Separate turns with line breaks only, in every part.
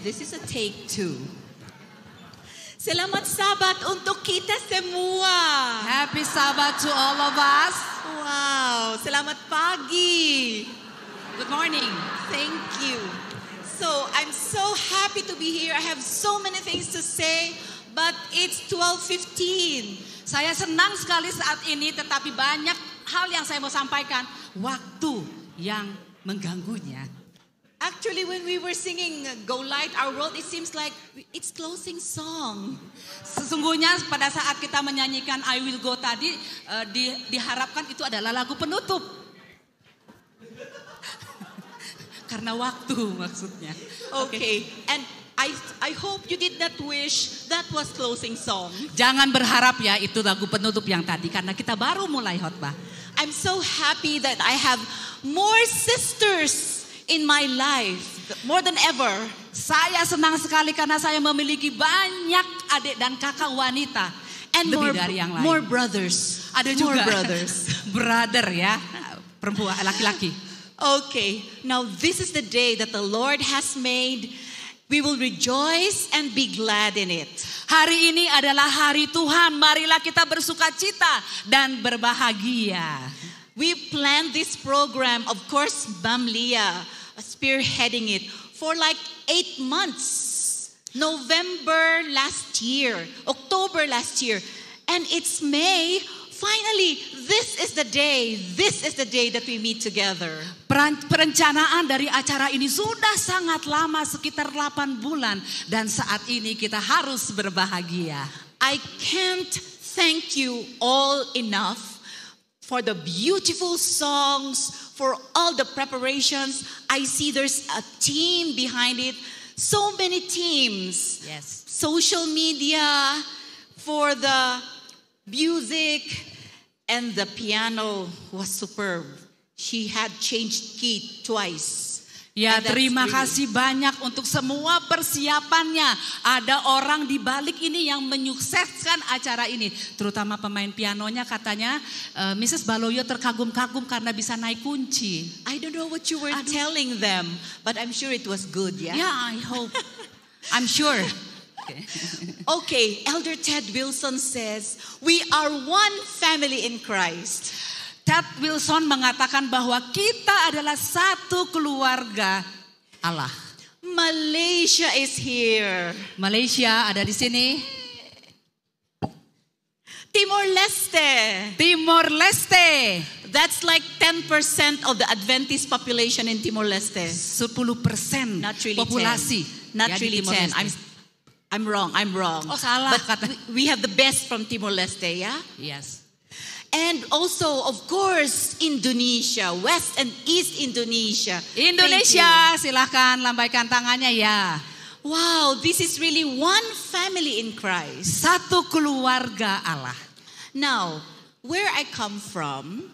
this is a take 2. Selamat Sabat untuk kita semua.
Happy Sabbath to all of us.
Wow, selamat pagi.
Good morning.
Thank you. So, I'm so happy to be here. I have so many things to say, but it's 12:15.
Saya senang sekali saat ini, tetapi banyak hal yang saya mau sampaikan. Waktu yang mengganggunya.
Actually, when we were singing Go Light Our World, it seems like it's closing song.
Sesungguhnya pada saat kita menyanyikan I Will Go tadi, diharapkan itu adalah lagu penutup. Karena waktu maksudnya.
Okay. And I hope you did not wish that was closing song.
Jangan berharap ya itu lagu penutup yang tadi, karena kita baru mulai khotbah.
I'm so happy that I have more sisters in my life, more than ever.
Saya senang sekali karena saya memiliki banyak adik dan kakak wanita.
And
lebih dari yang lain.
More brothers.
Ada
more
juga
brothers.
Brother ya, perempuan, laki-laki.
Okay, now this is the day that the Lord has made. We will rejoice and be glad in it.
Hari ini adalah hari Tuhan, marilah kita bersukacita dan berbahagia.
We planned this program, of course, Ma'am Leah spearheading it for like 8 months. November last year, October last year, and it's May. Finally, this is the day that we meet together.
Perencanaan dari acara ini sudah sangat lama, sekitar 8 bulan. Dan saat ini kita harus berbahagia.
I can't thank you all enough for the beautiful songs, for all the preparations. I see there's a team behind it. So many teams.
Yes.
Social media, for the music, and the piano was superb. She had changed key twice.
Ya, terima kasih banyak untuk semua persiapannya. Ada orang di balik ini yang menyukseskan acara ini. Terutama pemain pianonya, katanya Mrs. Baloyo terkagum-kagum karena bisa naik kunci.
I don't know what you were telling them, but I'm sure it was good, yeah?
Yeah, I hope. I'm sure.
Okay, Elder Ted Wilson says, we are one family in Christ.
Ted Wilson mengatakan bahwa kita adalah satu keluarga Allah.
Malaysia is here.
Malaysia ada di sini.
Timor Leste.
Timor Leste.
That's like 10% of the Adventist population in Timor Leste.
10%
Not really
populasi.
10. Not really 10. I'm wrong.
Oh, salah.
But we have the best from Timor Leste, yeah?
Yes.
And also, of course, Indonesia, West and East Indonesia.
Indonesia, silahkan lambaikan tangannya ya.
Wow, this is really one family in Christ.
Satu keluarga Allah.
Now, where I come from,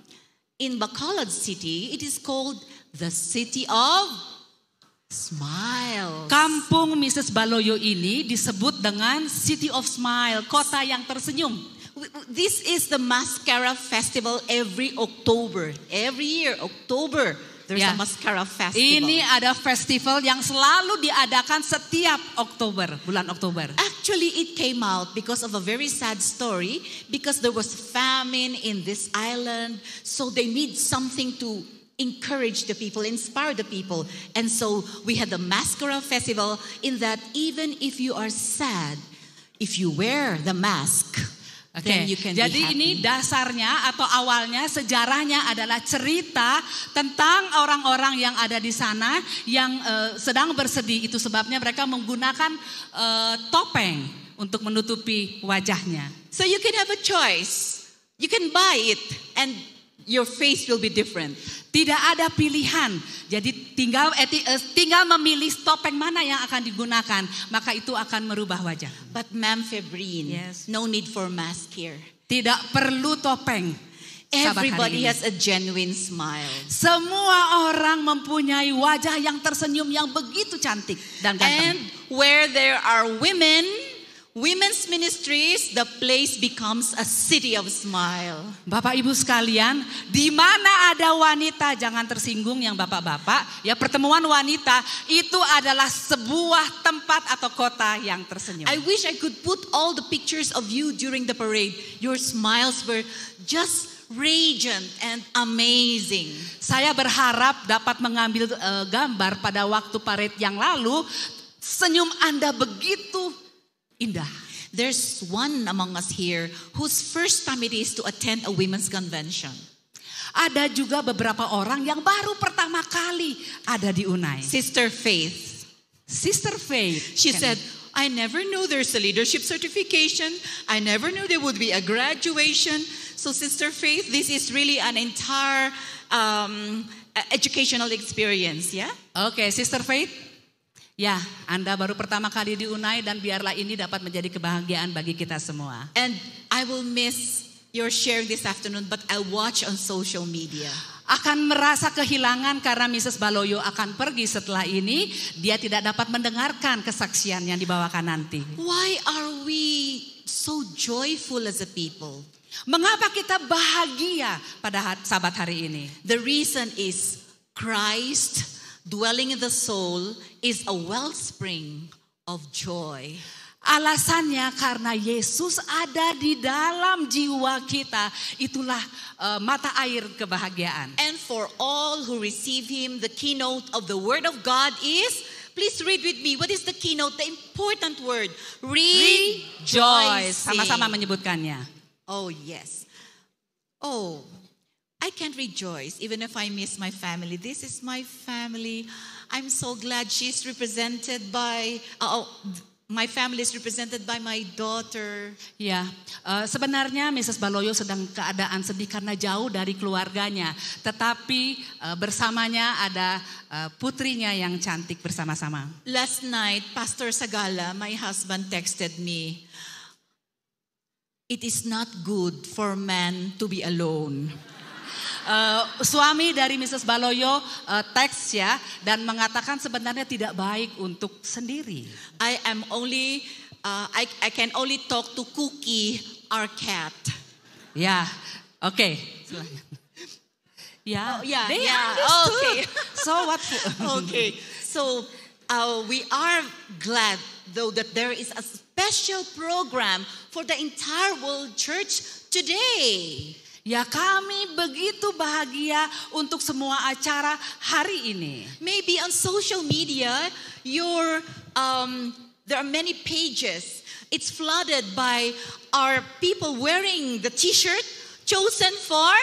in Bacolod City, it is called the City of Smile.
Kampung Mrs. Baloyo ini disebut dengan City of Smile, kota yang tersenyum.
This is the Mascara Festival every October. Every year, October, there's a Mascara Festival.
Ini ada festival yang selalu diadakan setiap Oktober, bulan Oktober.
Actually, it came out because of a very sad story, because there was famine in this island, so they need something to encourage the people, inspire the people. And so we had the Mascara Festival, in that even if you are sad, if you wear the mask,
Oke, jadi ini dasarnya atau awalnya, sejarahnya adalah cerita tentang orang-orang yang ada di sana yang sedang bersedih. Itu sebabnya mereka menggunakan topeng untuk menutupi wajahnya.
So you can have a choice. You can buy it and your face will be different.
Tidak ada pilihan. Jadi tinggal memilih topeng mana yang akan digunakan, maka itu akan merubah wajah.
But Ma'am Febrine, no need for mask here.
Tidak perlu topeng.
Everybody has a genuine smile.
Semua orang mempunyai wajah yang tersenyum yang begitu cantik dan ganteng.
And where there are women, women's ministries, the place becomes a city of smile.
Bapak Ibu sekalian, di mana ada wanita, jangan tersinggung yang bapak-bapak, ya pertemuan wanita itu adalah sebuah tempat atau kota yang tersenyum.
I wish I could put all the pictures of you during the parade. Your smiles were just radiant and amazing.
Saya berharap dapat mengambil gambar pada waktu parade yang lalu, senyum Anda begitu indah.
There's one among us here whose first time it is to attend a women's convention.
Ada juga beberapa orang yang baru pertama kali ada di Unai.
Sister Faith.
Sister Faith.
She said, I never knew there's a leadership certification. I never knew there would be a graduation. So Sister Faith, this is really an entire educational experience, yeah?
Okay, Sister Faith. Ya, Anda baru pertama kali di Unai dan biarlah ini dapat menjadi kebahagiaan bagi kita semua.
And I will miss your sharing this afternoon, but I'll watch on social media.
Akan merasa kehilangan karena Mrs. Baloyo akan pergi setelah ini. Dia tidak dapat mendengarkan kesaksian yang dibawakan nanti.
Why are we so joyful as a people?
Mengapa kita bahagia pada Sabat hari ini?
The reason is Christ dwelling in the soul is a wellspring of joy.
Alasannya karena Yesus ada di dalam jiwa kita. Itulah mata air kebahagiaan.
And for all who receive Him, the keynote of the Word of God is, please read with me. What is the keynote? The important word. Rejoice.
Sama-sama menyebutkannya.
Oh yes. Oh, I can't rejoice even if I miss my family. This is my family. I'm so glad she's represented by... my family is represented by my daughter.
Ya, sebenarnya Mrs. Baloyo sedang keadaan sedih karena jauh dari keluarganya. Tetapi bersamanya ada putrinya yang cantik bersama-sama.
Last night, Pastor Sagala, my husband, texted me, "It is not good for man to be alone."
Suami dari Mrs. Baloyo teks ya dan mengatakan sebenarnya tidak baik untuk sendiri.
I can only talk to Cookie, our cat.
Ya, oke. Ya, they understood.
Okay.
So what?
Okay, so we are glad though that there is a special program for the entire world church today.
Ya, kami begitu bahagia untuk semua acara hari ini.
Maybe on social media, there are many pages. It's flooded by our people wearing the T-shirt chosen for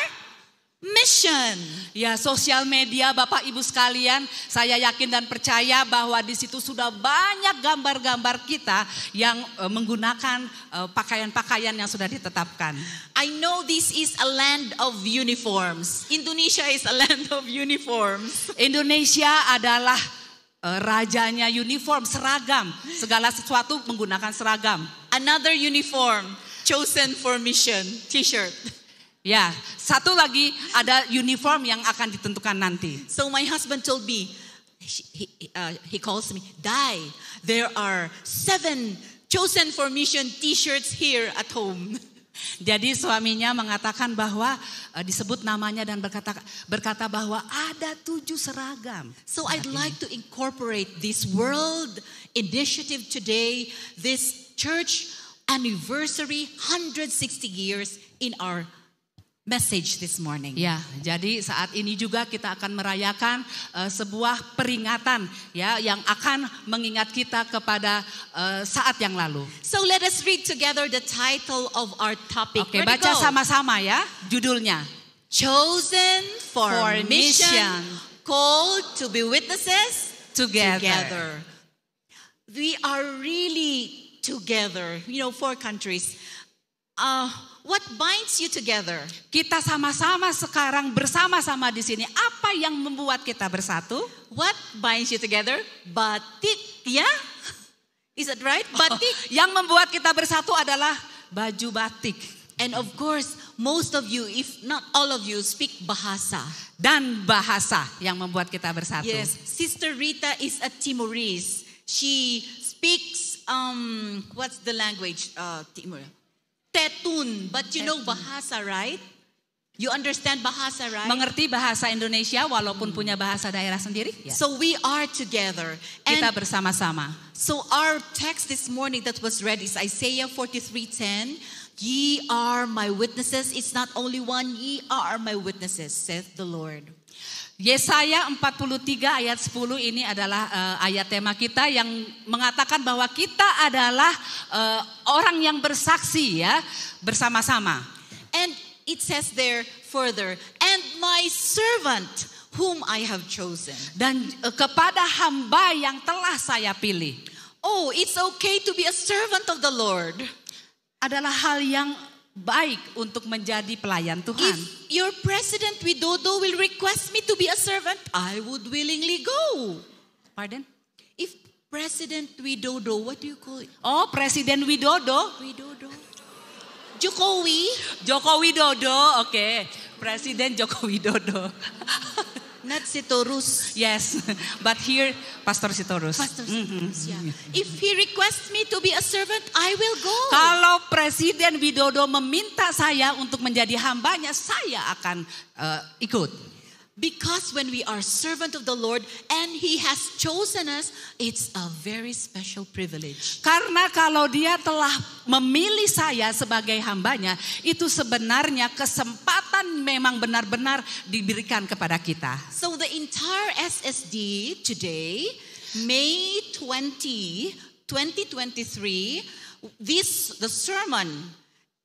mission.
Ya, sosial media Bapak Ibu sekalian, saya yakin dan percaya bahwa di situ sudah banyak gambar-gambar kita yang menggunakan pakaian-pakaian yang sudah ditetapkan.
I know this is a land of uniforms. Indonesia is a land of uniforms.
Indonesia adalah rajanya uniform, seragam. Segala sesuatu menggunakan seragam.
Another uniform chosen for mission, T-shirt.
Ya, satu lagi ada uniform yang akan ditentukan nanti.
So my husband told me, he calls me, Dai, there are 7 chosen for mission T-shirts here at home.
Jadi suaminya mengatakan bahwa disebut namanya dan berkata bahwa ada 7 seragam.
So I'd like to incorporate this world initiative today, this church anniversary 160 years in our message this morning.
Ya, jadi saat ini juga kita akan merayakan sebuah peringatan ya yang akan mengingat kita kepada saat yang lalu.
So let us read together the title of our topic.
Oke, baca sama-sama ya judulnya.
Chosen for mission, called to be witnesses together. We are really together. 4 countries. What binds you together?
Kita sama-sama sekarang bersama-sama di sini. Apa yang membuat kita bersatu?
What binds you together? Batik, ya? Is that right? Batik.
Yang membuat kita bersatu adalah baju batik.
And of course, most of you, if not all of you, speak bahasa.
Dan bahasa yang membuat kita bersatu.
Yes, Sister Rita is a Timorese. She speaks what's the language, Timur? Tetun, but you know Bahasa, right? You understand Bahasa, right?
Mengerti bahasa Indonesia walaupun punya bahasa daerah sendiri. Ya.
So we are together.
Kita bersama-sama.
So our text this morning that was read is Isaiah 43:10. Ye are my witnesses. It's not only one. Ye are my witnesses, saith the Lord.
Yesaya 43 ayat 10 ini adalah ayat tema kita yang mengatakan bahwa kita adalah orang yang bersaksi ya bersama-sama.
And it says there further, and my servant whom I have chosen.
Dan kepada hamba yang telah saya pilih.
Oh, it's okay to be a servant of the Lord.
Adalah hal yang baik untuk menjadi pelayan Tuhan.
If your President Widodo will request me to be a servant, I would willingly go.
Pardon?
If President Widodo, what do you call it?
Oh, Presiden Widodo.
Widodo. Jokowi.
Joko Widodo, oke. Presiden Joko Widodo.
Not Sitorus.
Yes, but here Pastor Sitorus.
Pastor Sitorus, yeah. If he requests me to be a servant, I will go.
Kalau Presiden Widodo meminta saya untuk menjadi hambanya, saya akan ikut.
Because when we are servant of the Lord and He has chosen us, it's a very special privilege.
Karena kalau Dia telah memilih saya sebagai hambanya, itu sebenarnya kesempatan memang benar-benar diberikan kepada kita.
So the entire SSD today, May 20, 2023,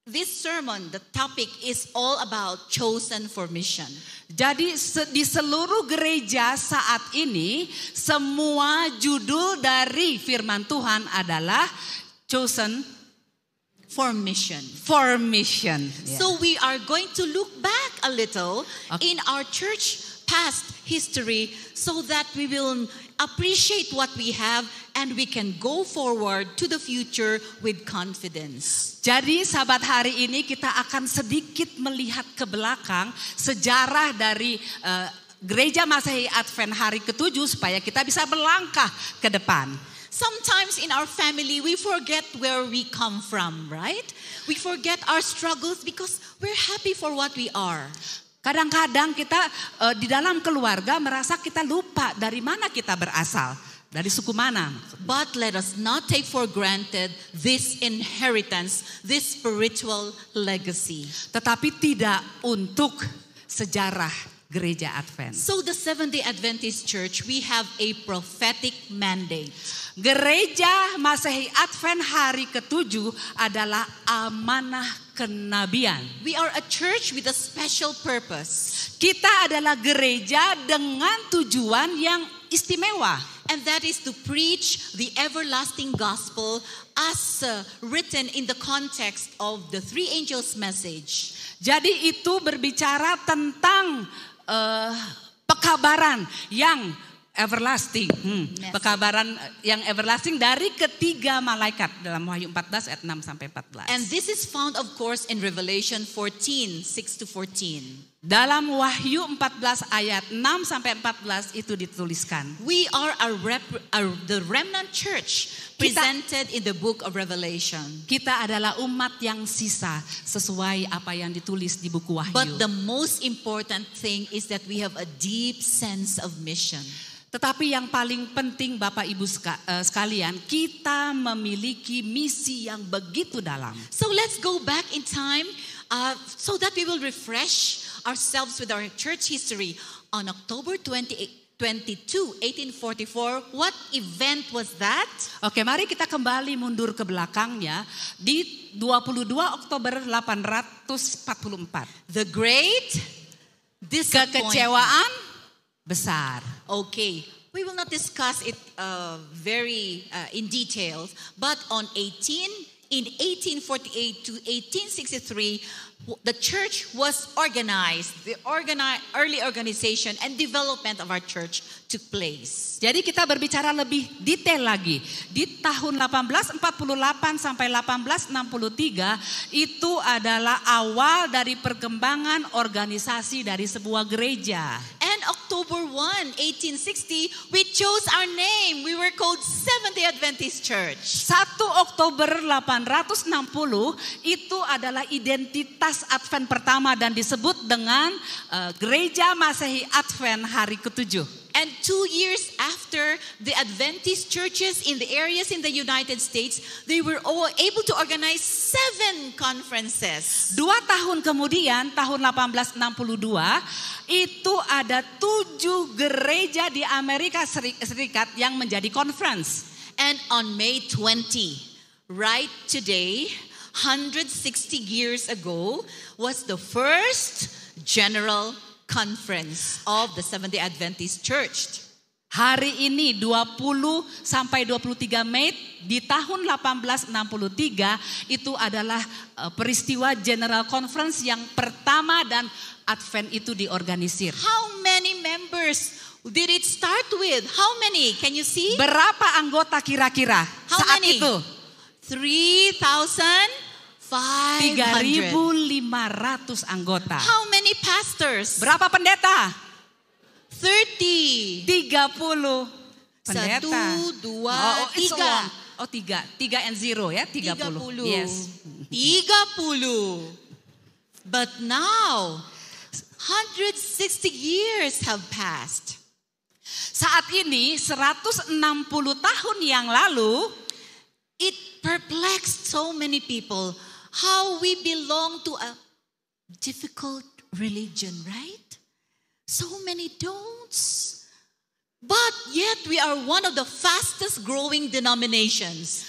This sermon, the topic is all about chosen for mission.
Jadi di seluruh gereja saat ini, semua judul dari firman Tuhan adalah chosen
for mission.
For mission. Yeah.
So we are going to look back a little in our church past history so that we will appreciate what we have and we can go forward to the future with confidence.
Jadi sahabat, hari ini kita akan sedikit melihat ke belakang sejarah dari Gereja Masehi Advent hari ke-7 supaya kita bisa melangkah ke depan.
Sometimes in our family we forget where we come from, right? We forget our struggles because we're happy for what we are.
Kadang-kadang kita di dalam keluarga merasa kita lupa dari mana kita berasal, dari suku mana.
But let us not take for granted this inheritance, this spiritual legacy.
Tetapi tidak untuk sejarah Gereja Advent.
So the Seventh-day Adventist Church, we have a prophetic mandate.
Gereja Masehi Advent hari ke-7 adalah amanah kenabian.
We are a church with a special purpose.
Kita adalah gereja dengan tujuan yang istimewa.
And that is to preach the everlasting gospel as written in the context of the three angels' message.
Jadi itu berbicara tentang pekabaran yang everlasting. Pekabaran yang everlasting dari ketiga malaikat dalam Wahyu 14 ayat 6 sampai 14.
And this is found of course in Revelation 14, 6-14.
Dalam Wahyu 14 ayat 6 sampai 14 itu dituliskan.
We are the remnant church presented in the book of Revelation.
Kita adalah umat yang sisa sesuai apa yang ditulis di buku Wahyu.
But the most important thing is that we have a deep sense of mission.
Tetapi yang paling penting Bapak Ibu sekalian, kita memiliki misi yang begitu dalam.
So let's go back in time so that we will refresh ourselves with our church history. On October 22, 1844, what event was that?
Oke, mari kita kembali mundur ke belakangnya di 22 Oktober 844.
The Great Disappointment.
Kekecewaan besar.
Okay, we will not discuss it very in details, but in 1848 to 1863, the church was organized. The early organization and development of our church took place.
Jadi kita berbicara lebih detail lagi. Di tahun 1848 sampai 1863 itu adalah awal dari perkembangan organisasi dari sebuah gereja.
And October 1, 1860, we chose our name. We were called Seventh-day Adventist Church.
1 Oktober 860 itu adalah identitas Advent pertama dan disebut dengan Gereja Masehi Advent hari ke-7.
And 2 years after, the Adventist churches in the areas in the United States, they were all able to organize 7 conferences.
2 tahun kemudian, tahun 1862, itu ada 7 gereja di Amerika Serikat yang menjadi conference.
And on May 20, right today, 160 years ago, was the first general conference of the Seventh-day Adventist Church.
Hari ini 20 sampai 23 Mei di tahun 1863 itu adalah peristiwa General Conference yang pertama dan Advent itu diorganisir.
How many members did it start with? How many? Can you see?
Berapa anggota kira-kira saat
many?
itu?
3,500
anggota.
How many pastors?
Berapa pendeta?
30.
30 pendeta.
1, 2, 3.
Oh 3 and 0 ya, 30. Yes.
30. But now 160 years have passed.
Saat ini 160 tahun yang lalu,
it perplexed so many people how we belong to a difficult religion, right? So many don'ts. But yet we are one of the fastest growing denominations.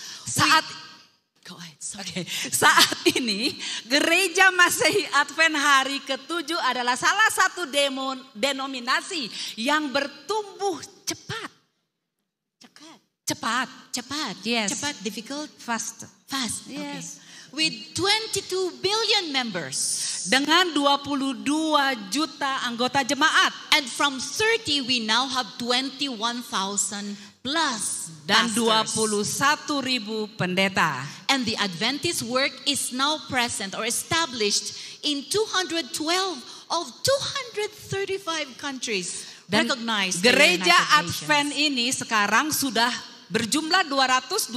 Go ahead, sorry.
Saat ini Gereja Masehi Advent hari ke-7 adalah salah satu denominasi yang bertumbuh cepat. Cepat, yes.
Cepat, difficult,
fast.
Yes.
Okay.
With 22 billion members.
Dengan 22 juta anggota jemaat.
And from 30 we now have 21,000 plus
dan
pastors.
21.000 pendeta.
And the Adventist work is now present or established in 212 of 235 countries.
Dan
recognized
Gereja Advent ini sekarang sudah berjumlah 212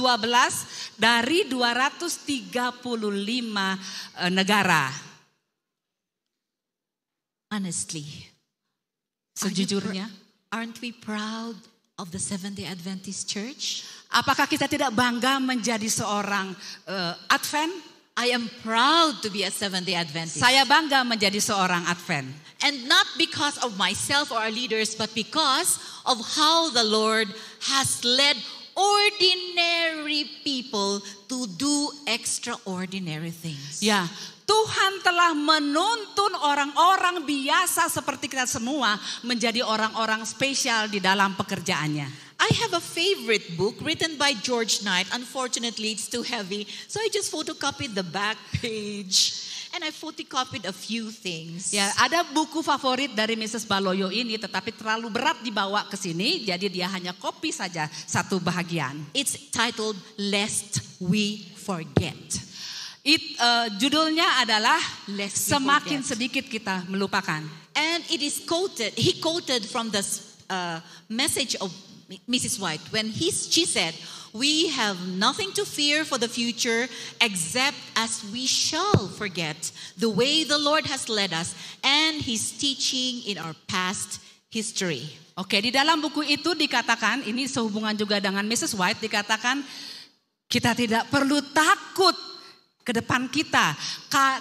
dari 235 negara.
Honestly,
sejujurnya,
aren't we proud of the Seventh-day Adventist Church?
Apakah kita tidak bangga menjadi seorang Advent?
I am proud to be a Seventh-day Adventist.
Saya bangga menjadi seorang Advent.
And not because of myself or our leaders, but because of how the Lord has led ordinary people to do extraordinary things.
Ya, Tuhan telah menuntun orang-orang biasa seperti kita semua menjadi orang-orang spesial di dalam pekerjaannya.
I have a favorite book written by George Knight. Unfortunately, it's too heavy, so I just photocopied the back page. And I photocopied a few things.
Ya, ada buku favorit dari Mrs. Baloyo ini, tetapi terlalu berat dibawa ke sini, jadi dia hanya copy saja satu bahagian.
It's titled Lest We Forget.
Judulnya adalah Semakin
Forget.
Sedikit Kita Melupakan.
And it is quoted. He quoted from the message of Mrs. White when she said, "We have nothing to fear for the future except as we shall forget the way the Lord has led us and His teaching in our past history."
Oke, di dalam buku itu dikatakan, ini sehubungan juga dengan Mrs. White, dikatakan kita tidak perlu takut ke depan kita,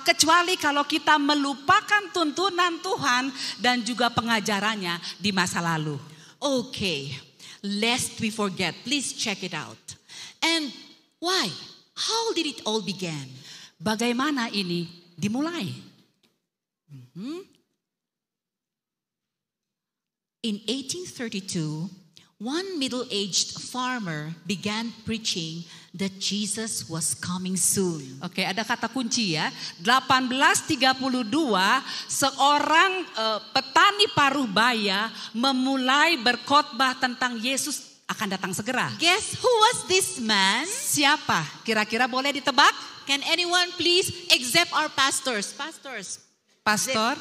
kecuali kalau kita melupakan tuntunan Tuhan dan juga pengajarannya di masa lalu.
Okay, lest we forget. Please check it out. And why? How did it all begin?
Bagaimana ini dimulai?
In 1832, one middle-aged farmer began preaching that Jesus was coming soon.
Oke, ada kata kunci ya. 1832 seorang petani paruh baya memulai berkhotbah tentang Yesus akan datang segera.
Guess who was this man?
Siapa? Kira-kira boleh ditebak?
Can anyone please except our pastors?
Pastor?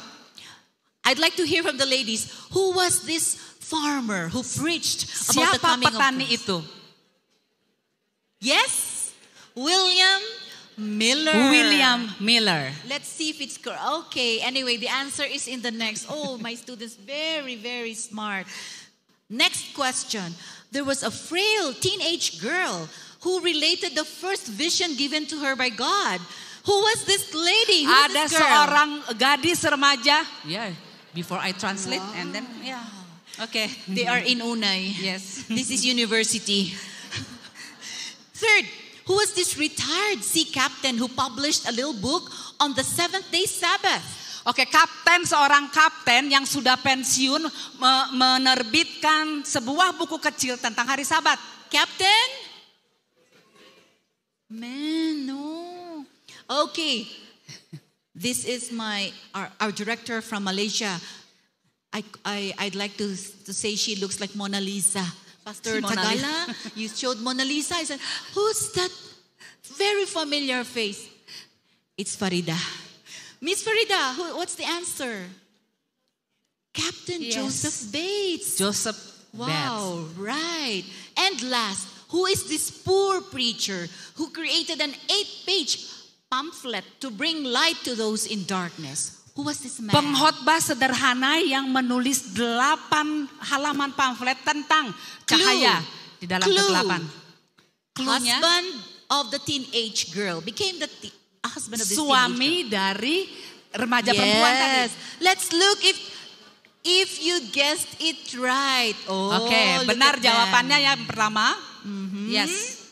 I'd like to hear from the ladies. Who was this farmer who preached about the
Siapa
coming of
petani
Christ?
itu?
Yes, William Miller.
William Miller.
Let's see if it's correct. Okay, anyway, the answer is in the next. Oh, my students, very, very smart. Next question. There was a frail teenage girl who related the first vision given to her by God. Who was this lady? Who was
Ada
this girl?
seorang gadis remaja. Yeah, before I translate and then yeah. Okay.
They are in Unay.
Yes.
This is university. Third, who was this retired sea captain who published a little book on the seventh-day Sabbath?
Oke, seorang kapten yang sudah pensiun menerbitkan sebuah buku kecil tentang hari Sabat.
Captain? Man, no. Okay. This is our director from Malaysia. I'd like to say she looks like Mona Lisa. Pastor Tagala, you showed Mona Lisa. I said, who's that very familiar face? It's Farida. Miss Farida, what's the answer? Captain Joseph Bates.
Joseph
Wow, right. And last, who is this poor preacher who created an 8-page pamphlet to bring light to those in darkness? Who was this man?
Pengkhotbah sederhana yang menulis 8 halaman pamflet tentang cahaya di dalam kegelapan.
Husband of the teenage girl became the husband of this
suami dari remaja perempuan tadi.
Let's look if you guessed it right.
Oke, benar jawabannya yang pertama. Yes.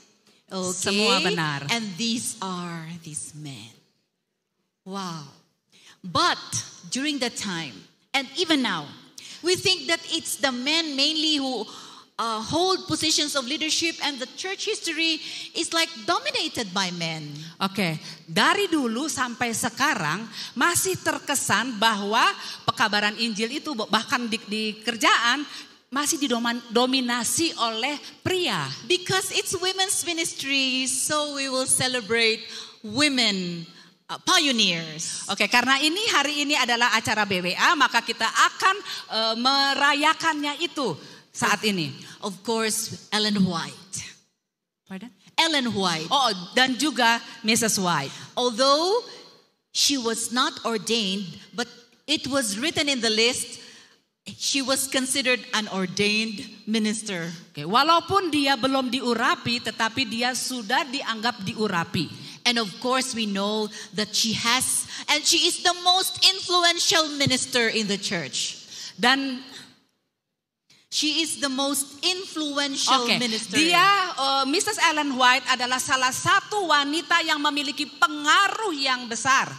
Okay.
Semua benar.
And these are these men. Wow. But during that time, and even now, we think that it's the men mainly who hold positions of leadership, and the church history is like dominated by men.
Oke, dari dulu sampai sekarang masih terkesan bahwa pekabaran Injil itu bahkan di kerjaan masih didominasi oleh pria.
Because it's women's ministry, so we will celebrate women pioneers.
Oke, karena hari ini adalah acara BWA, maka kita akan merayakannya itu saat ini.
Of course, Ellen White.
Pardon?
Ellen White.
Oh, dan juga Mrs. White.
Although she was not ordained, but it was written in the list, she was considered an ordained minister.
Oke, walaupun dia belum diurapi, tetapi dia sudah dianggap diurapi.
And of course we know that she is the most influential minister in the church.
Dan
she is the most influential minister.
Dia, Mrs. Ellen White adalah salah satu wanita yang memiliki pengaruh yang besar.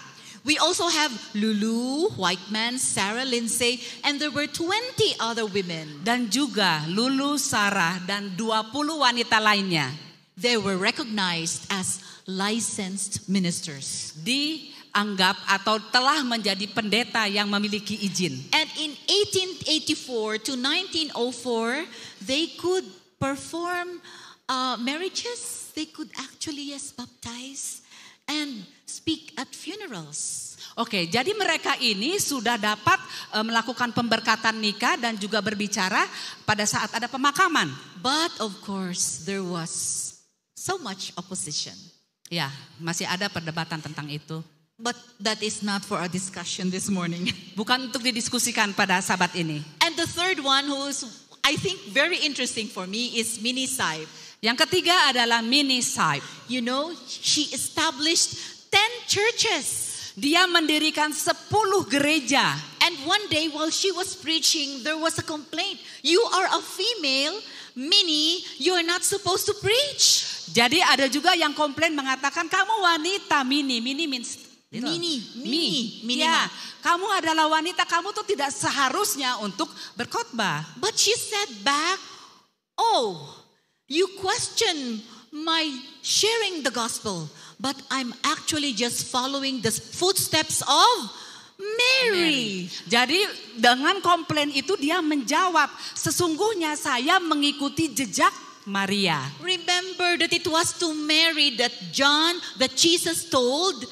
We also have Lulu, Whiteman, Sarah Lindsay, and there were 20 other women.
Dan juga Lulu, Sarah, dan 20 wanita lainnya.
They were recognized as licensed ministers.
Dianggap atau telah menjadi pendeta yang memiliki izin.
And in 1884 to 1904, they could perform marriages. They could actually baptize and speak at funerals.
Oke, jadi mereka ini sudah dapat melakukan pemberkatan nikah dan juga berbicara pada saat ada pemakaman.
But of course, there was so much opposition.
Ya, masih ada perdebatan tentang itu.
But that is not for our discussion this morning.
Bukan untuk didiskusikan pada Sabat ini.
And the third one, who's I think very interesting for me, is Minnie Saib.
Yang ketiga adalah Minnie Saib.
You know, she established 10 churches.
Dia mendirikan 10 gereja.
And one day while she was preaching, there was a complaint. You are a female, Minnie, you are not supposed to preach.
Jadi ada juga yang komplain mengatakan kamu wanita, Minnie. Minnie means
Minnie.
Ya, kamu adalah wanita, kamu tuh tidak seharusnya untuk berkhotbah.
But she said back, oh, you question my sharing the gospel, but I'm actually just following the footsteps of Mary.
Jadi dengan komplain itu dia menjawab, sesungguhnya saya mengikuti jejak Maria.
Remember that it was to Mary that Jesus told,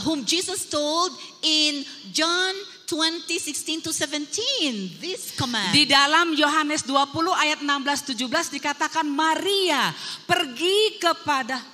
whom Jesus told in John 20:16 to 17, this command.
Di dalam Yohanes 20 ayat 16-17 dikatakan Maria pergi kepada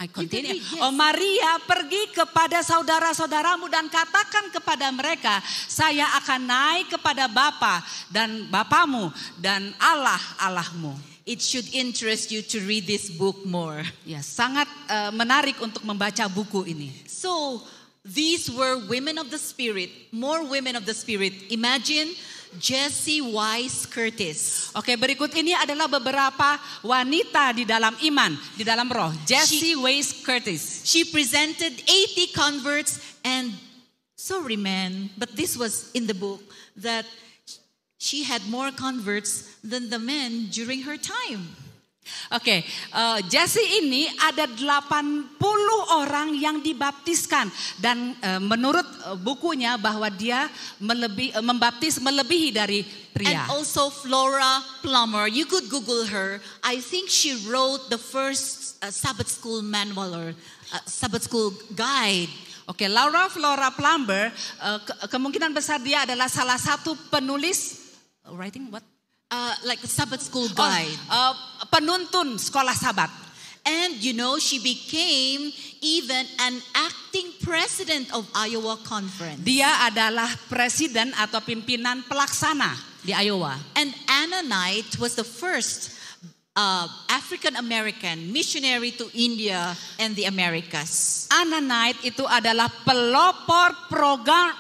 Yes.
Maria pergi kepada saudara-saudaramu dan katakan kepada mereka, saya akan naik kepada Bapa dan Bapamu dan Allah Allahmu.
It should interest you to read this book more.
Ya, sangat menarik untuk membaca buku ini.
So, these were women of the Spirit, more women of the Spirit. Imagine Jessie Wise Curtis.
Oke, berikut ini adalah beberapa wanita di dalam iman, di dalam roh. Jessie Wise Curtis.
She presented 80 converts, and sorry man, but this was in the book that she had more converts than the men during her time.
Oke, Jessie ini ada 80 orang yang dibaptiskan dan menurut bukunya bahwa dia membaptis melebihi dari pria.
And also Flora Plummer, you could Google her. I think she wrote the first Sabbath school manual or Sabbath school guide.
Oke, Flora Plummer, kemungkinan besar dia adalah salah satu penulis writing what?
Like a Sabbath school guide.
Penuntun sekolah Sabat.
And you know, she became even an acting president of Iowa Conference.
Dia adalah presiden atau pimpinan pelaksana di Iowa.
And Anna Knight was the first African American missionary to India and the Americas.
Anna Knight itu adalah pelopor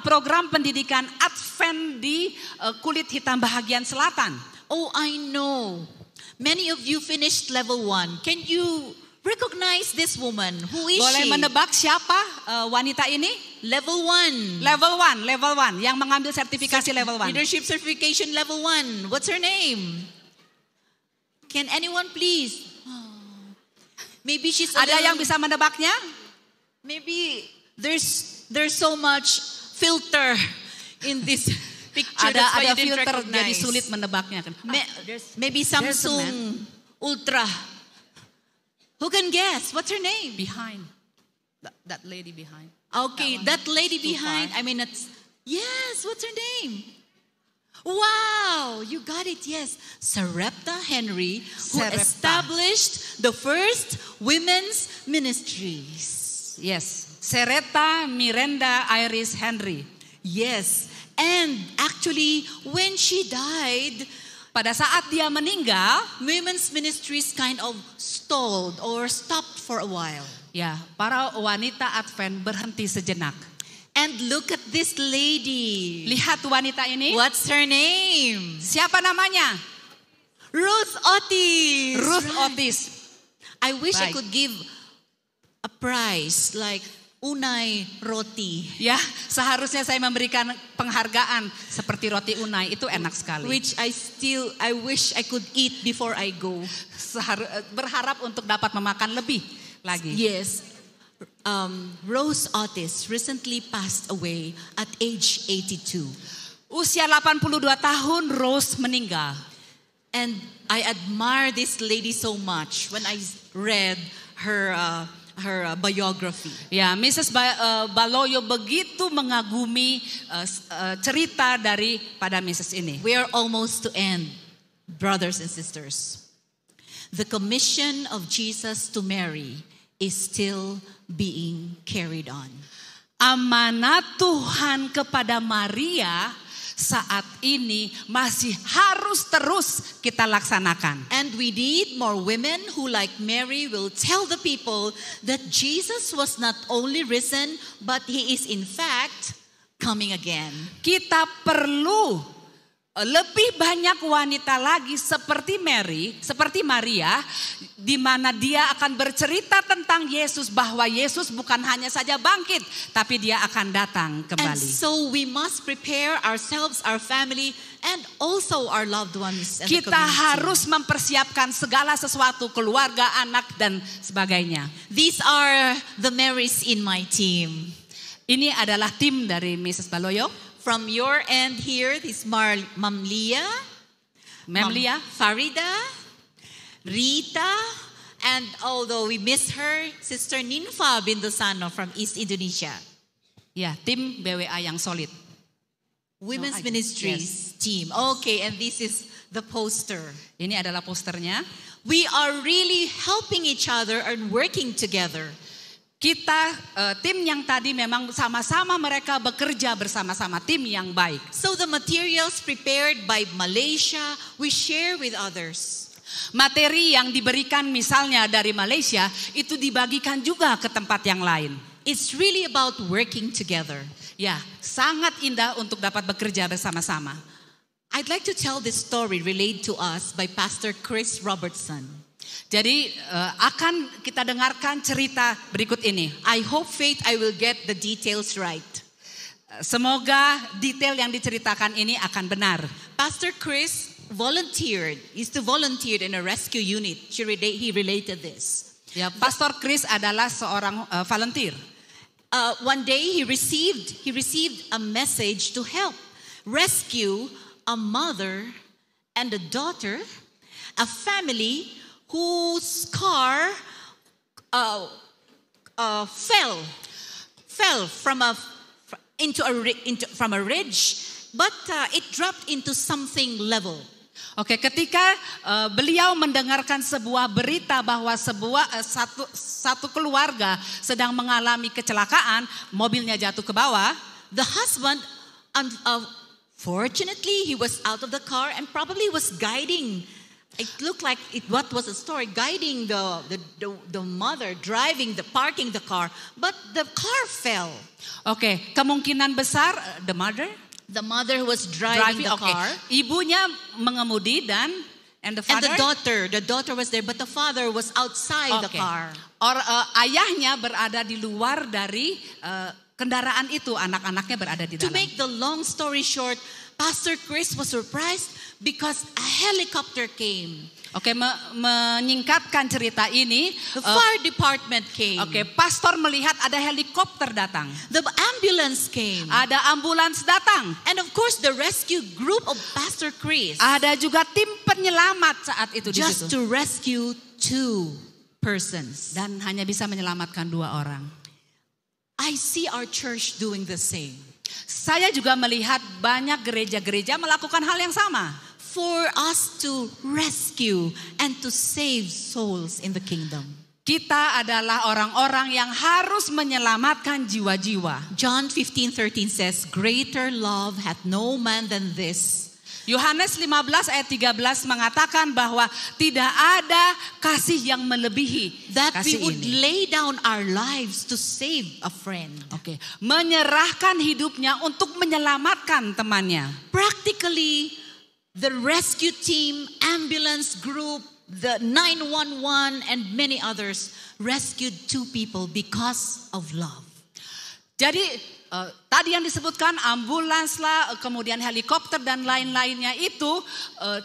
program pendidikan Advent di kulit hitam bahagian selatan.
Oh, I know. Many of you finished level 1. Can you recognize this woman? Who is
Boleh
she?
menebak siapa wanita ini?
Level 1.
Level 1 yang mengambil sertifikasi level 1.
Leadership certification level 1. What's her name? Can anyone please? Maybe she's
Ada yang bisa menebaknya?
Maybe there's so much filter in this picture.
Ada filter jadi sulit menebaknya kan.
Maybe Samsung Ultra. Who can guess? What's her name?
Behind. That lady behind.
Okay, that lady behind. I mean, yes, what's her name? Wow, you got it, yes. Sarepta Henry, who established the first women's ministries.
Yes, Sarepta Miranda Iris Henry.
Yes, and actually when she died,
pada saat dia meninggal,
women's ministries kind of stalled or stopped for a while.
Ya, para wanita Advent berhenti sejenak.
And look at this lady.
Lihat wanita ini.
What's her name?
Siapa namanya?
Ruth Otis.
Ruth Otis.
I wish I could give a prize like unai roti.
Ya, seharusnya saya memberikan penghargaan seperti roti unai, itu enak sekali.
Which I wish I could eat before I go.
Berharap untuk dapat memakan lebih lagi.
Yes. Rose Otis recently passed away at age 82.
Usia 82 tahun Rose meninggal.
And I admire this lady so much when I read her biography.
Ya, Mrs. Baloyo begitu mengagumi cerita daripada Mrs. ini.
We are almost to end, brothers and sisters. The commission of Jesus to Mary is still being carried on.
Amanat Tuhan kepada Maria saat ini masih harus terus kita laksanakan.
And we need more women who like Mary will tell the people that Jesus was not only risen, but he is in fact coming again.
Kita perlu lebih banyak wanita lagi seperti Mary, seperti Maria, di mana dia akan bercerita tentang Yesus, bahwa Yesus bukan hanya saja bangkit, tapi dia akan datang kembali.
And so we must prepare ourselves, our family, and also our loved ones. And
kita harus mempersiapkan segala sesuatu, keluarga, anak, dan sebagainya.
These are the Marys in my team.
Ini adalah tim dari Mrs. Baloyo.
From your end here, this Ma'am Leah, Farida, Rita, and although we miss her, Sister Ninfa Bindusano from East Indonesia.
Ya, tim BWA yang solid.
Women's Ministries team. Okay, and this is the poster.
Ini adalah posternya.
We are really helping each other and working together.
Kita tim yang tadi memang sama-sama mereka bekerja bersama-sama, tim yang baik.
So the materials prepared by Malaysia, we share with others.
Materi yang diberikan misalnya dari Malaysia itu dibagikan juga ke tempat yang lain.
It's really about working together.
Ya, sangat indah untuk dapat bekerja bersama-sama.
I'd like to tell this story relayed to us by Pastor Chris Robertson.
Jadi akan kita dengarkan cerita berikut ini.
I hope, Faith, I will get the details right.
Semoga detail yang diceritakan ini akan benar.
Pastor Chris used to volunteer in a rescue unit. He related this.
Ya, Pastor Chris adalah seorang volunteer.
One day he received a message to help rescue a mother and a daughter, a family whose car fell from a ridge, but it dropped into something level.
Oke, ketika beliau mendengarkan sebuah berita bahwa satu keluarga sedang mengalami kecelakaan, mobilnya jatuh ke bawah.
The husband, fortunately, he was out of the car and probably was guiding. It looked like what was the story? Guiding the mother, parking the car, but the car fell.
Oke, kemungkinan besar the mother
was driving the car.
Ibunya mengemudi and the father.
And the daughter was there, but the father was outside the car.
Ayahnya berada di luar dari kendaraan itu, anak-anaknya berada di dalam.
To make the long story short, Pastor Chris was surprised because a helicopter came.
Oke, menyingkatkan cerita ini,
the fire department came.
Oke, pastor melihat ada helikopter datang.
The ambulance came.
Ada ambulans datang.
And of course the rescue group of Pastor Chris.
Ada juga tim penyelamat saat itu di situ.
Just to rescue 2 persons.
Dan hanya bisa menyelamatkan 2 orang.
I see our church doing the same.
Saya juga melihat banyak gereja-gereja melakukan hal yang sama.
For us to rescue and to save souls in the kingdom.
Kita adalah orang-orang yang harus menyelamatkan jiwa-jiwa.
John 15:13 says, "Greater love hath no man than this."
Yohanes 15 ayat 13 mengatakan bahwa tidak ada kasih yang melebihi
that
kasih
we would
ini.
lay down our lives to save a friend.
Oke, menyerahkan hidupnya untuk menyelamatkan temannya.
Practically, the rescue team, ambulance group, the 911 and many others rescued 2 people because of love.
Jadi tadi yang disebutkan ambulans lah, kemudian helikopter dan lain-lainnya itu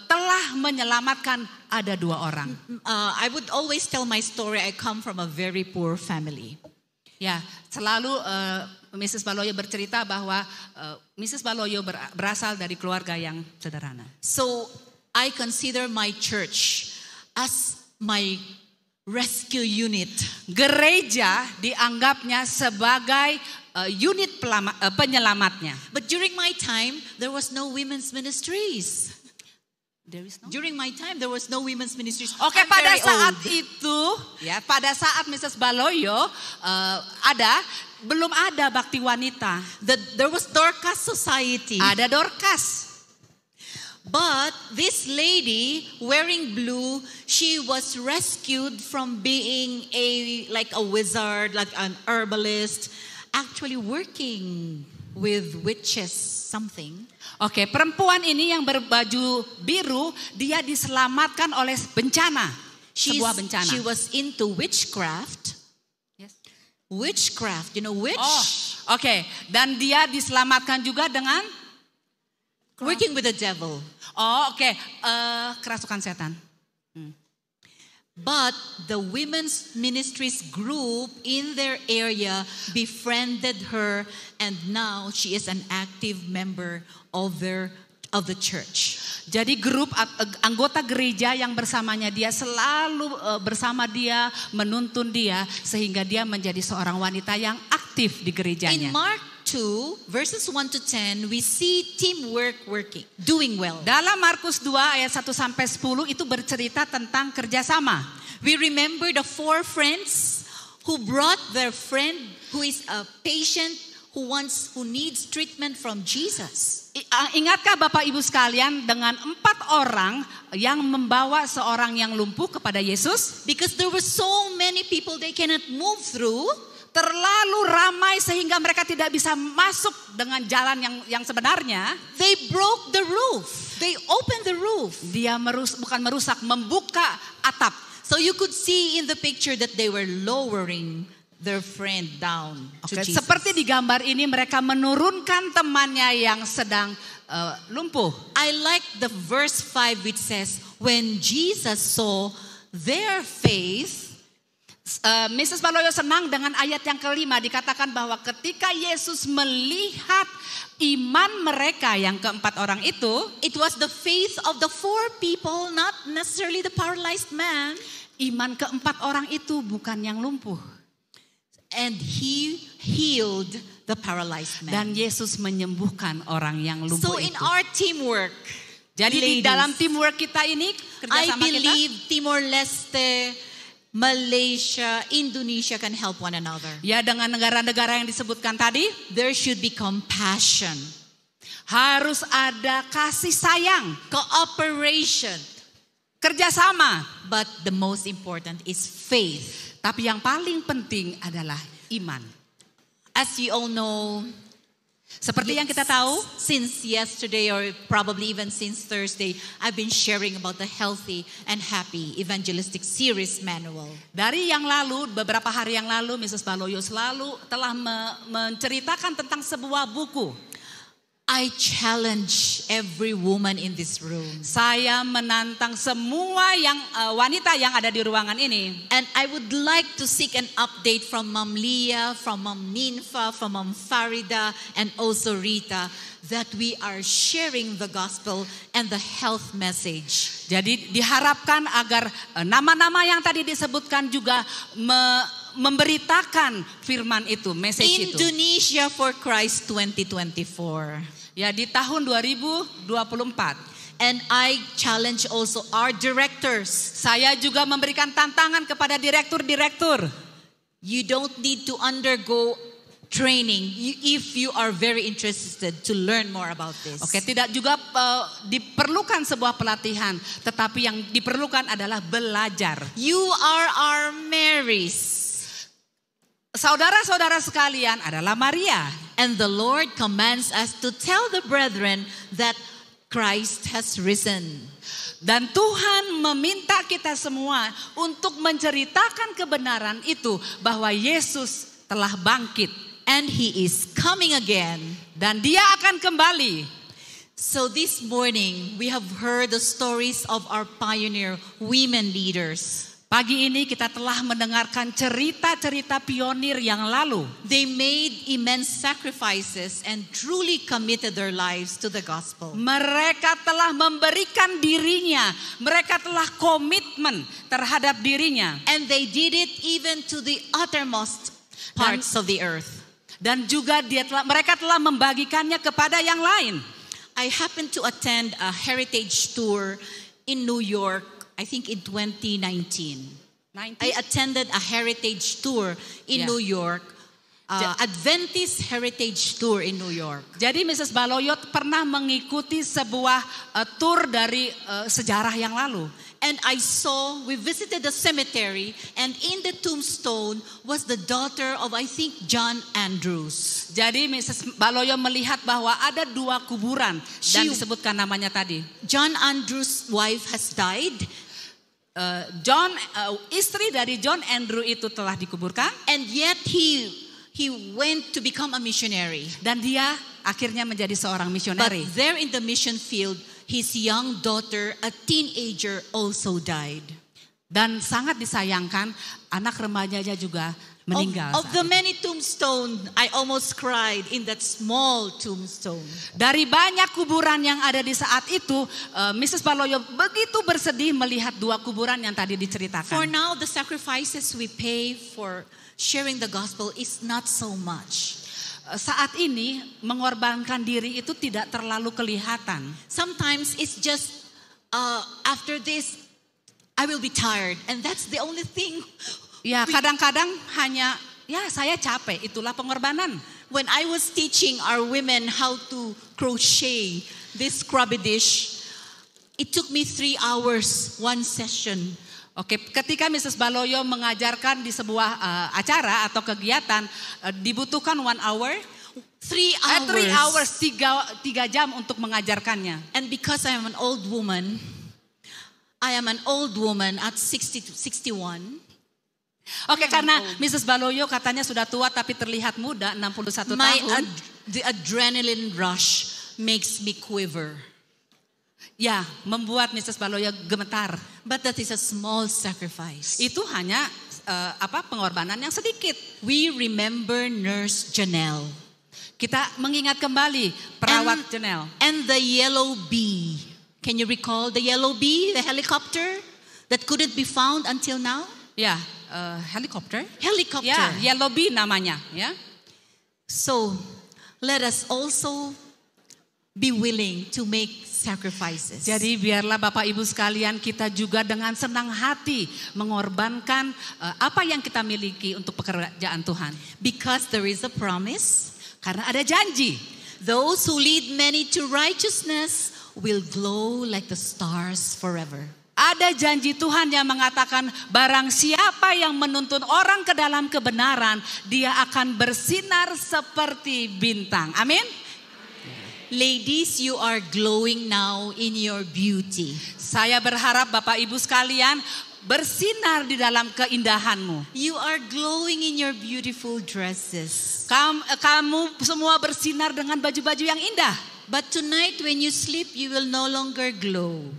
telah menyelamatkan ada 2 orang.
I would always tell my story. I come from a very poor family.
Ya, selalu Mrs. Baloyo bercerita bahwa Mrs. Baloyo berasal dari keluarga yang sederhana.
So I consider my church as my rescue unit.
Gereja dianggapnya sebagai unit penyelamatnya.
But during my time, there was no women's ministries. During my time, there was no women's ministries.
Oke, pada saat itu, ya, pada saat Mrs. Baloyo belum ada bakti wanita.
There was Dorcas Society.
Ada Dorcas.
But this lady wearing blue, she was rescued from being like a wizard, like an herbalist, actually working with witches something.
Oke, perempuan ini yang berbaju biru, dia diselamatkan oleh bencana, sebuah bencana.
She was into witchcraft.
Yes.
Witchcraft, you know witch?
Oke, dan dia diselamatkan juga dengan
working with the devil.
Kerasukan setan.
But the women's ministries group in their area befriended her, and now she is an active member of the church.
Jadi grup anggota gereja yang bersamanya dia selalu bersama dia, menuntun dia sehingga dia menjadi seorang wanita yang aktif di gerejanya.
In Mark 2, verses 1 to 10, we see teamwork doing well.
Dalam Markus 2 ayat 1 sampai 10 itu bercerita tentang kerjasama.
We remember the 4 friends who brought their friend who is a patient who needs treatment from Jesus.
Ingatkah Bapak Ibu sekalian dengan 4 orang yang membawa seorang yang lumpuh kepada Yesus?
Because there were so many people they cannot move through.
Terlalu ramai sehingga mereka tidak bisa masuk dengan jalan yang sebenarnya.
They broke the roof. They opened the roof.
Dia bukan merusak, membuka atap.
So you could see in the picture that they were lowering their friend down to Jesus.
Seperti di gambar ini mereka menurunkan temannya yang sedang lumpuh.
I like the verse 5 which says, when Jesus saw their faith.
Mrs. Baloyo senang dengan ayat yang kelima, dikatakan bahwa ketika Yesus melihat iman mereka yang keempat orang itu,
it was the faith of the 4 people, not necessarily the paralyzed man.
Iman keempat orang itu bukan yang lumpuh.
And he healed the paralyzed man.
Dan Yesus menyembuhkan orang yang lumpuh
so
itu.
in our teamwork,
jadi ladies, di dalam teamwork kita ini, kerjasama
I believe Timor-Leste, Malaysia, Indonesia can help one another.
Ya, dengan negara-negara yang disebutkan tadi,
there should be compassion.
Harus ada kasih sayang,
cooperation,
kerjasama.
But the most important is faith.
Tapi yang paling penting adalah iman.
As you all know,
seperti yang kita tahu,
since yesterday or probably even since Thursday, I've been sharing about the Healthy and Happy Evangelistic Series Manual.
Dari yang lalu, beberapa hari yang lalu, Mrs. Baloyo selalu telah menceritakan tentang sebuah buku.
I challenge every woman in this room.
Saya menantang semua wanita yang ada di ruangan ini.
And I would like to seek an update from Mom Leah, from Mom Ninfa, from Mom Farida, and also Rita, that we are sharing the gospel and the health message.
Jadi diharapkan agar nama-nama yang tadi disebutkan juga memberitakan firman itu, message itu.
Indonesia for Christ 2024.
Ya, di tahun 2024.
And I challenge also our directors.
Saya juga memberikan tantangan kepada direktur-direktur.
You don't need to undergo training if you are very interested to learn more about this.
Oke, tidak juga diperlukan sebuah pelatihan, tetapi yang diperlukan adalah belajar.
You are our Marys.
Saudara-saudara sekalian adalah Maria.
And the Lord commands us to tell the brethren that Christ has risen.
Dan Tuhan meminta kita semua untuk menceritakan kebenaran itu, bahwa Yesus telah bangkit.
And He is coming again.
Dan Dia akan kembali.
So this morning we have heard the stories of our pioneer women leaders.
Pagi ini kita telah mendengarkan cerita-cerita pionir yang lalu.
They made immense sacrifices and truly committed their lives to the gospel.
Mereka telah memberikan dirinya, mereka telah komitmen terhadap dirinya.
And they did it even to the uttermost parts of the earth.
Dan juga mereka telah membagikannya kepada yang lain.
I happened to attend a heritage tour in New York. I think in 2019. I attended a heritage tour in New York. Adventist Heritage Tour in New York.
Jadi Mrs. Baloyo pernah mengikuti sebuah tour dari sejarah yang lalu.
And we visited the cemetery, and in the tombstone was the daughter of, I think, John Andrews.
Jadi Mrs. Baloyo melihat bahwa ada 2 kuburan dan disebutkan namanya tadi.
John Andrews' wife has died.
Istri dari John Andrew itu telah dikuburkan.
And yet he went to become a missionary.
Dan dia akhirnya menjadi seorang misioneri.
But there in the mission field, his young daughter, a teenager, also died.
Dan sangat disayangkan, anak remajanya juga meninggal.
Of the many tombstones, I almost cried in that small tombstone.
Dari banyak kuburan yang ada di saat itu, Mrs. Baloyo begitu bersedih melihat 2 kuburan yang tadi diceritakan.
For now, the sacrifices we pay for sharing the gospel is not so much.
saat ini mengorbankan diri itu tidak terlalu kelihatan.
Sometimes it's just after this I will be tired and that's the only thing.
Ya, kadang-kadang hanya ya saya capek, itulah pengorbanan.
When I was teaching our women how to crochet this scrubby dish, it took me 3 hours one session.
Oke, ketika Mrs. Baloyo mengajarkan di sebuah acara atau kegiatan, dibutuhkan 1 hour,
3 hours,
3 jam untuk mengajarkannya.
And because I am an old woman at 60 to 61.
Oke, karena Mrs. Baloyo katanya sudah tua tapi terlihat muda, 61 tahun.
The adrenaline rush makes me quiver.
Ya, membuat Mrs. Baloyo gemetar.
But that is a small sacrifice.
Itu hanya pengorbanan yang sedikit.
We remember Nurse Janelle.
Kita mengingat kembali perawat Janelle.
And the yellow bee. Can you recall the yellow bee, the helicopter that couldn't be found until now?
Ya, helikopter.
Helicopter.
Ya, yellow bee namanya. Ya.
So, let us also be willing to make sacrifices.
Jadi biarlah Bapak Ibu sekalian kita juga dengan senang hati mengorbankan apa yang kita miliki untuk pekerjaan Tuhan.
Because there is a promise.
Karena ada janji.
Those who lead many to righteousness will glow like the stars forever.
Ada janji Tuhan yang mengatakan barang siapa yang menuntun orang ke dalam kebenaran, dia akan bersinar seperti bintang. Amin.
Ladies, you are glowing now in your beauty.
Saya berharap Bapak Ibu sekalian bersinar di dalam keindahanmu.
You are glowing in your beautiful dresses.
Kamu semua bersinar dengan baju-baju yang indah.
But tonight when you sleep, you will no longer glow.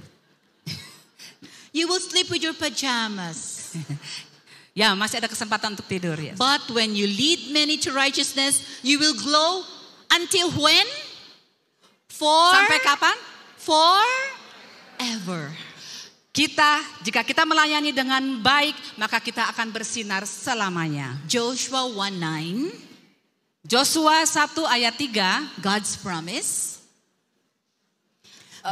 You will sleep with your pajamas.
Ya, masih ada kesempatan untuk tidur ya.
But when you lead many to righteousness, you will glow until when?
Sampai kapan?
Forever.
Jika kita melayani dengan baik, maka kita akan bersinar selamanya.
Joshua 1:9.
Joshua 1 ayat 3.
God's promise.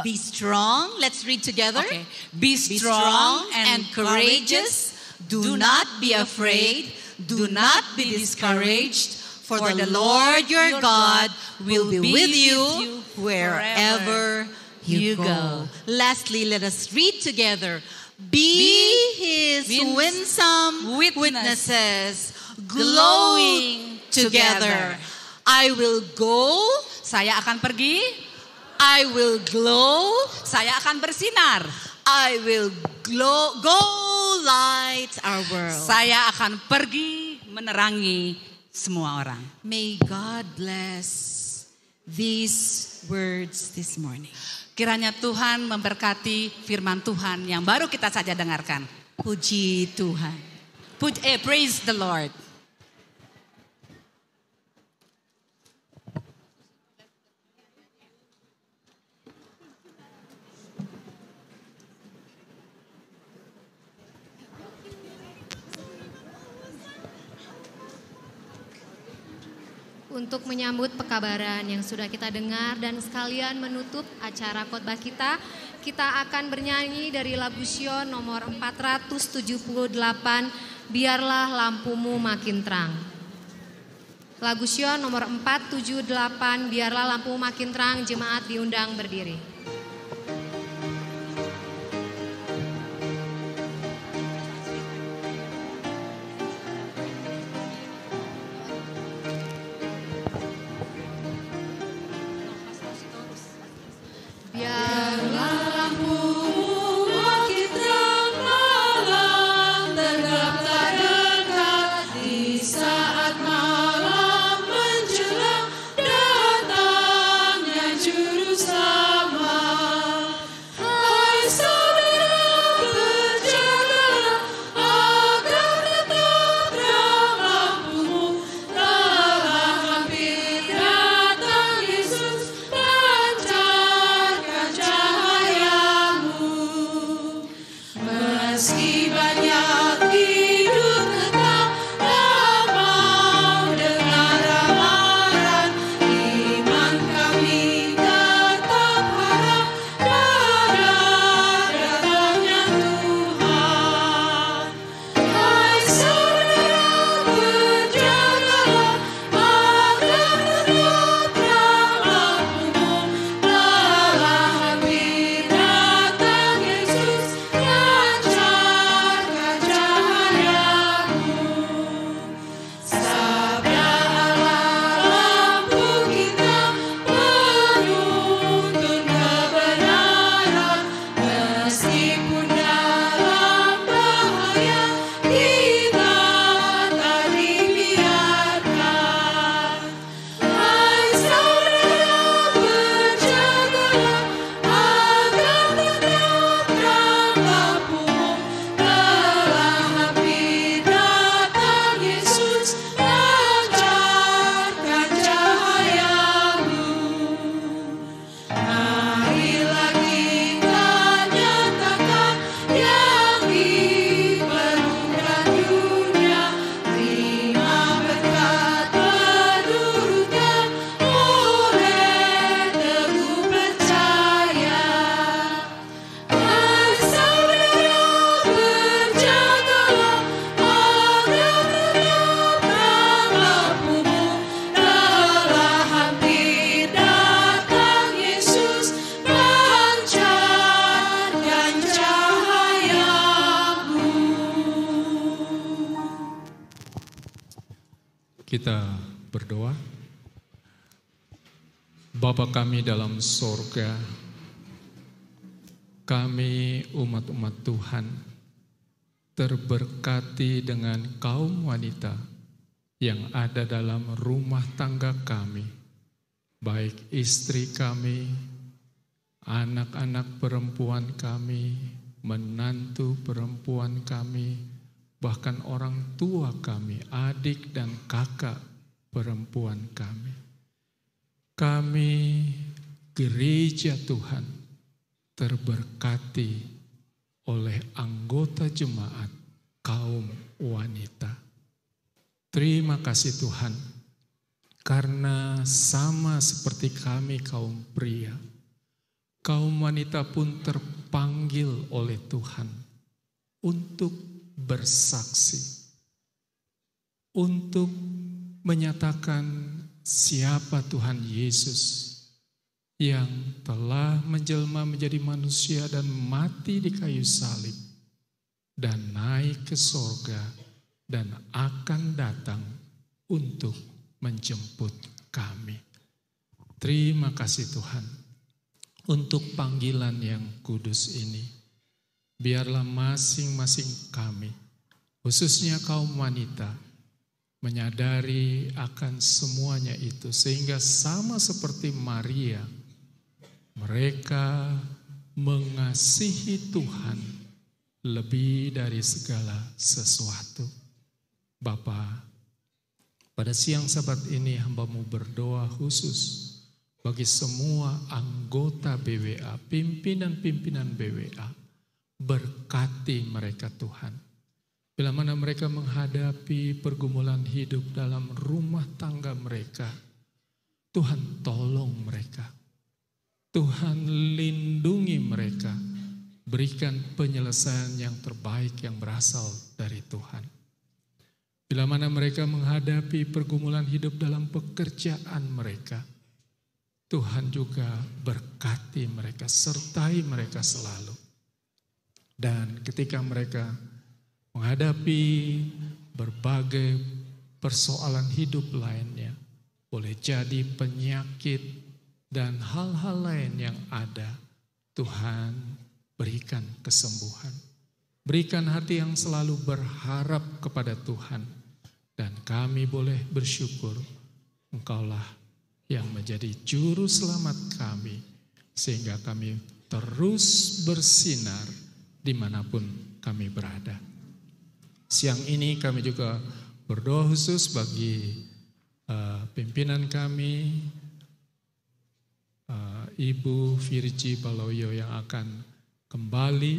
Be strong. Let's read together.
Okay. Be strong and courageous.
Do not be afraid. Do not be discouraged. For the Lord your God will be with you wherever you go. Lastly, let us read together. Be his winsome witnesses, glowing together. I will go.
Saya akan pergi.
I will glow.
Saya akan bersinar.
I will go light our world.
Saya akan pergi menerangi semua orang.
May God bless these words this morning.
Kiranya Tuhan memberkati firman Tuhan yang baru kita saja dengarkan.
Puji Tuhan.
Praise the Lord.
Untuk menyambut pekabaran yang sudah kita dengar dan sekalian menutup acara khotbah kita akan bernyanyi dari lagu Sion nomor 478, Biarlah Lampumu Makin Terang. Lagu Sion nomor 478, Biarlah Lampumu Makin Terang, jemaat diundang berdiri.
Sama Kita berdoa. Bapa kami dalam sorga, kami umat-umat Tuhan terberkati dengan kaum wanita yang ada dalam rumah tangga kami, baik istri kami, anak-anak perempuan kami, menantu perempuan kami, bahkan orang tua kami, adik dan kakak perempuan kami. Kami gereja Tuhan terberkati oleh anggota jemaat kaum wanita. Terima kasih Tuhan, karena sama seperti kami kaum pria, kaum wanita pun terpanggil oleh Tuhan untuk bersaksi, untuk menyatakan siapa Tuhan Yesus yang telah menjelma menjadi manusia dan mati di kayu salib dan naik ke sorga dan akan datang untuk menjemput kami. Terima kasih Tuhan untuk panggilan yang kudus ini. Biarlah masing-masing kami, khususnya kaum wanita, menyadari akan semuanya itu, sehingga sama seperti Maria, mereka mengasihi Tuhan lebih dari segala sesuatu. Bapa, pada siang Sabat ini hamba-Mu berdoa khusus bagi semua anggota BWA, pimpinan-pimpinan BWA. Berkati mereka Tuhan. Bila mana mereka menghadapi pergumulan hidup dalam rumah tangga mereka, Tuhan tolong mereka. Tuhan lindungi mereka. Berikan penyelesaian yang terbaik yang berasal dari Tuhan. Bila mana mereka menghadapi pergumulan hidup dalam pekerjaan mereka, Tuhan juga berkati mereka, sertai mereka selalu. Dan ketika mereka menghadapi berbagai persoalan hidup lainnya, boleh jadi penyakit dan hal-hal lain yang ada, Tuhan berikan kesembuhan. Berikan hati yang selalu berharap kepada Tuhan. Dan kami boleh bersyukur, Engkaulah yang menjadi juru selamat kami, sehingga kami terus bersinar dimanapun kami berada. Siang ini kami juga berdoa khusus bagi pimpinan kami, Ibu Virji Baloyo yang akan kembali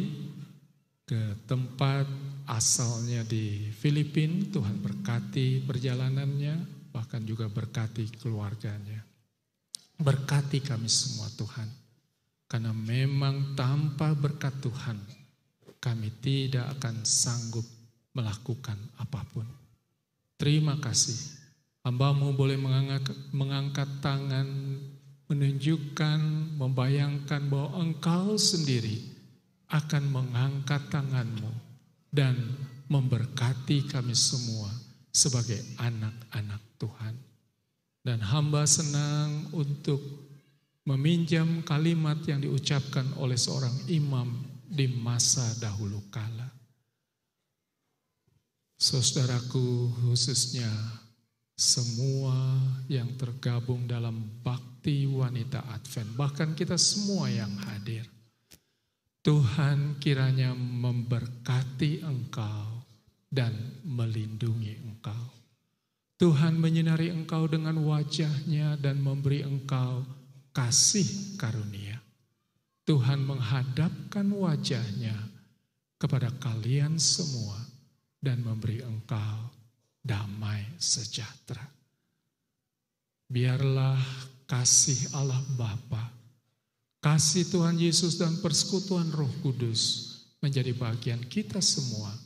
ke tempat asalnya di Filipina. Tuhan berkati perjalanannya, bahkan juga berkati keluarganya. Berkati kami semua Tuhan, karena memang tanpa berkat Tuhan kami tidak akan sanggup melakukan apapun. Terima kasih. Hamba-Mu boleh mengangkat tangan, menunjukkan, membayangkan bahwa Engkau sendiri akan mengangkat tangan-Mu dan memberkati kami semua sebagai anak-anak Tuhan. Dan hamba senang untuk meminjam kalimat yang diucapkan oleh seorang imam di masa dahulu kala. Saudaraku, khususnya semua yang tergabung dalam bakti wanita Advent, bahkan kita semua yang hadir, Tuhan kiranya memberkati engkau dan melindungi engkau. Tuhan menyinari engkau dengan wajah-Nya dan memberi engkau kasih karunia. Tuhan menghadapkan wajah-Nya kepada kalian semua dan memberi engkau damai sejahtera. Biarlah kasih Allah Bapa, kasih Tuhan Yesus dan persekutuan Roh Kudus menjadi bagian kita semua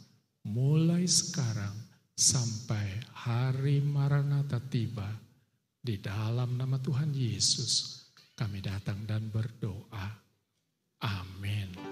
mulai sekarang sampai hari Maranatha tiba. Di dalam nama Tuhan Yesus kami datang dan berdoa. Amin.